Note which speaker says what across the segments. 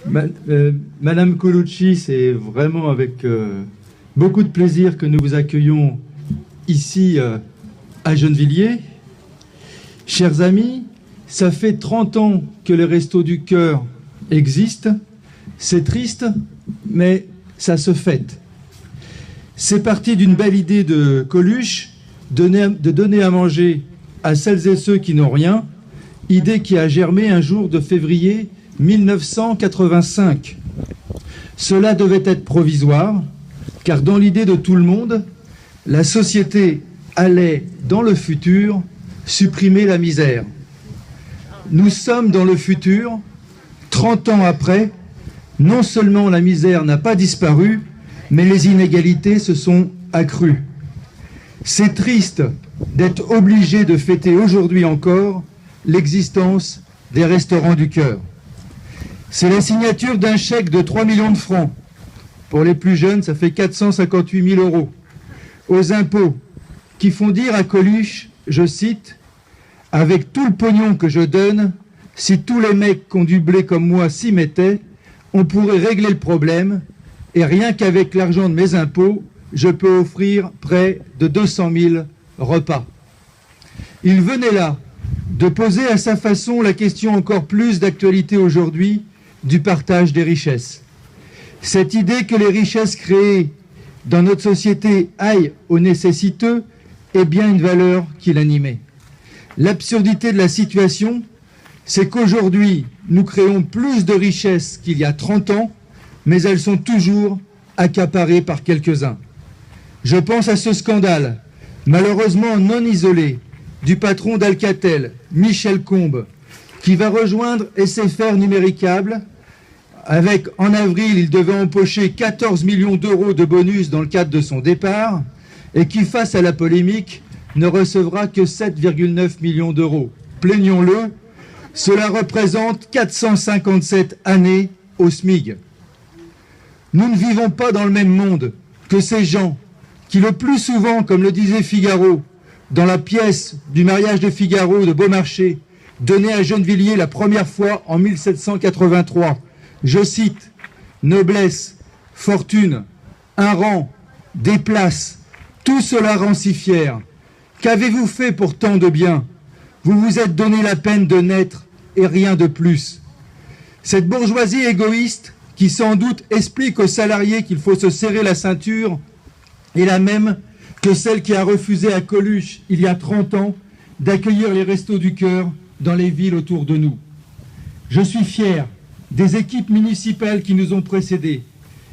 Speaker 1: Madame Colucci, c'est vraiment avec beaucoup de plaisir que nous vous accueillons ici à Gennevilliers. Chers amis, ça fait 30 ans que les Restos du Cœur existent. C'est triste, mais ça se fête. C'est parti d'une belle idée de Coluche de donner à manger à celles et ceux qui n'ont rien, idée qui a germé un jour de février 1985. Cela devait être provisoire, car dans l'idée de tout le monde, la société allait, dans le futur, supprimer la misère. Nous sommes dans le futur, 30 ans après, non seulement la misère n'a pas disparu, mais les inégalités se sont accrues. C'est triste d'être obligé de fêter aujourd'hui encore l'existence des Restaurants du Cœur. C'est la signature d'un chèque de 3 millions de francs. Pour les plus jeunes, ça fait 458 000 € aux impôts qui font dire à Coluche, je cite, « Avec tout le pognon que je donne, si tous les mecs qui ont du blé comme moi s'y mettaient, on pourrait régler le problème et rien qu'avec l'argent de mes impôts, je peux offrir près de 200 000 repas. » Il venait là de poser à sa façon la question encore plus d'actualité aujourd'hui du partage des richesses. Cette idée que les richesses créées dans notre société aillent aux nécessiteux est bien une valeur qui l'animait. L'absurdité de la situation, c'est qu'aujourd'hui, nous créons plus de richesses qu'il y a 30 ans, mais elles sont toujours accaparées par quelques-uns. Je pense à ce scandale, malheureusement non isolé, du patron d'Alcatel, Michel Combes, qui va rejoindre SFR Numéricable. Avec, en avril, il devait empocher 14 millions d'euros de bonus dans le cadre de son départ, et qui, face à la polémique, ne recevra que 7,9 millions d'euros. Plaignons-le, cela représente 457 années au SMIG. Nous ne vivons pas dans le même monde que ces gens qui, le plus souvent, comme le disait Figaro, dans la pièce du mariage de Figaro de Beaumarchais, donnée à Gennevilliers la première fois en 1783, je cite, « Noblesse, fortune, un rang, des places, tout cela rend si fier. Qu'avez-vous fait pour tant de bien? Vous vous êtes donné la peine de naître et rien de plus. » Cette bourgeoisie égoïste qui sans doute explique aux salariés qu'il faut se serrer la ceinture est la même que celle qui a refusé à Coluche, il y a 30 ans, d'accueillir les Restos du Cœur dans les villes autour de nous. Je suis fier des équipes municipales qui nous ont précédés,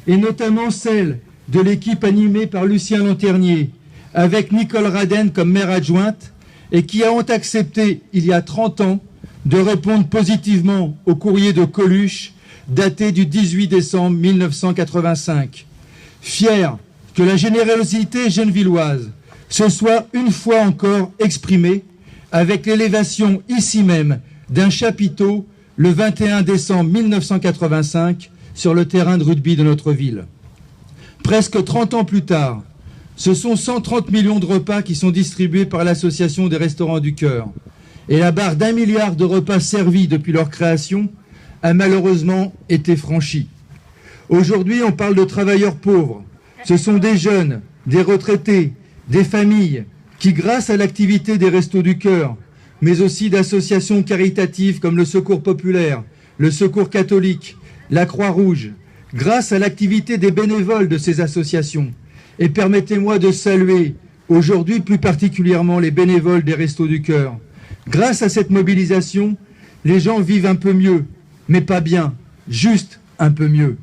Speaker 1: et notamment celle de l'équipe animée par Lucien Lanternier, avec Nicole Raden comme maire adjointe, et qui ont accepté, il y a 30 ans, de répondre positivement au courrier de Coluche, daté du 18 décembre 1985. Fier que la générosité gennevilloise se soit une fois encore exprimée avec l'élévation ici même d'un chapiteau le 21 décembre 1985 sur le terrain de rugby de notre ville. Presque 30 ans plus tard, ce sont 130 millions de repas qui sont distribués par l'Association des Restaurants du Cœur. Et la barre d'1 milliard de repas servis depuis leur création a malheureusement été franchie. Aujourd'hui, on parle de travailleurs pauvres. Ce sont des jeunes, des retraités, des familles qui, grâce à l'activité des Restos du Cœur, mais aussi d'associations caritatives comme le Secours populaire, le Secours catholique, la Croix-Rouge, grâce à l'activité des bénévoles de ces associations, et permettez-moi de saluer aujourd'hui plus particulièrement les bénévoles des Restos du Cœur. Grâce à cette mobilisation, les gens vivent un peu mieux, mais pas bien, juste un peu mieux.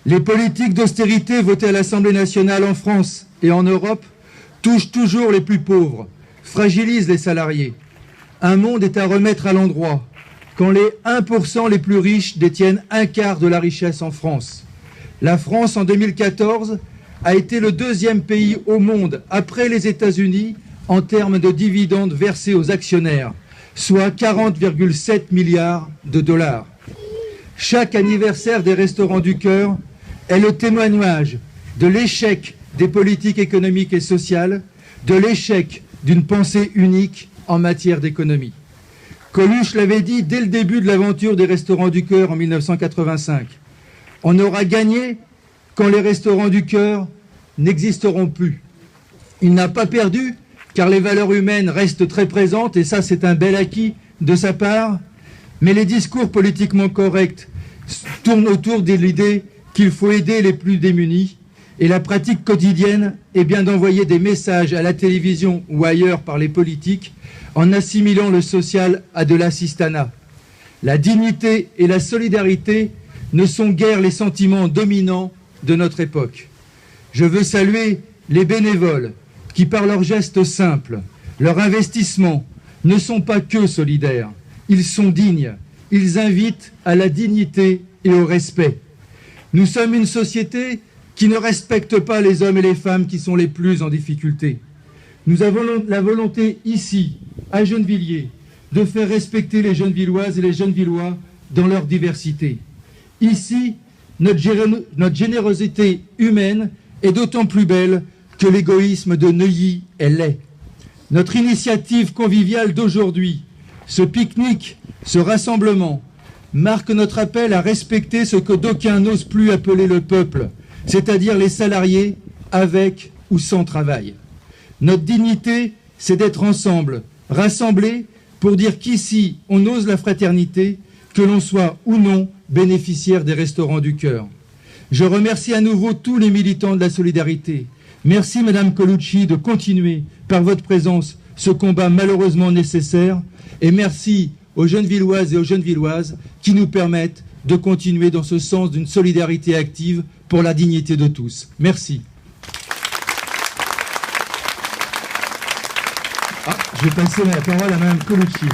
Speaker 1: Les politiques d'austérité votées à l'Assemblée nationale en France et en Europe touchent toujours les plus pauvres, fragilisent les salariés. Un monde est à remettre à l'endroit quand les 1% les plus riches détiennent un quart de la richesse en France. La France, en 2014, a été le deuxième pays au monde, après les États-Unis, en termes de dividendes versés aux actionnaires, soit 40,7 milliards de dollars. Chaque anniversaire des Restaurants du Cœur est le témoignage de l'échec des politiques économiques et sociales, de l'échec d'une pensée unique en matière d'économie. Coluche l'avait dit dès le début de l'aventure des Restaurants du Cœur en 1985. On aura gagné quand les Restaurants du Cœur n'existeront plus. Il n'a pas perdu, car les valeurs humaines restent très présentes, et ça c'est un bel acquis de sa part, mais les discours politiquement corrects tournent autour de l'idée qu'il faut aider les plus démunis, et la pratique quotidienne est bien d'envoyer des messages à la télévision ou ailleurs par les politiques en assimilant le social à de l'assistanat. La dignité et la solidarité ne sont guère les sentiments dominants de notre époque. Je veux saluer les bénévoles qui, par leurs gestes simples, leur investissement, ne sont pas que solidaires. Ils sont dignes. Ils invitent à la dignité et au respect. Nous sommes une société qui ne respecte pas les hommes et les femmes qui sont les plus en difficulté. Nous avons la volonté ici, à Gennevilliers, de faire respecter les Gennevilloises et les Gennevillois dans leur diversité. Ici, notre générosité humaine est d'autant plus belle que l'égoïsme de Neuilly est laid. Notre initiative conviviale d'aujourd'hui, ce pique-nique, ce rassemblement, marque notre appel à respecter ce que d'aucuns n'osent plus appeler le peuple, c'est-à-dire les salariés avec ou sans travail. Notre dignité, c'est d'être ensemble, rassemblés, pour dire qu'ici, on ose la fraternité, que l'on soit ou non bénéficiaire des Restaurants du Cœur. Je remercie à nouveau tous les militants de la solidarité. Merci, Madame Colucci, de continuer par votre présence ce combat malheureusement nécessaire. Et merci aux Gennevilloises et aux Gennevilloises qui nous permettent de continuer dans ce sens d'une solidarité active pour la dignité de tous. Merci. Je vais passer la parole à Madame Colucci.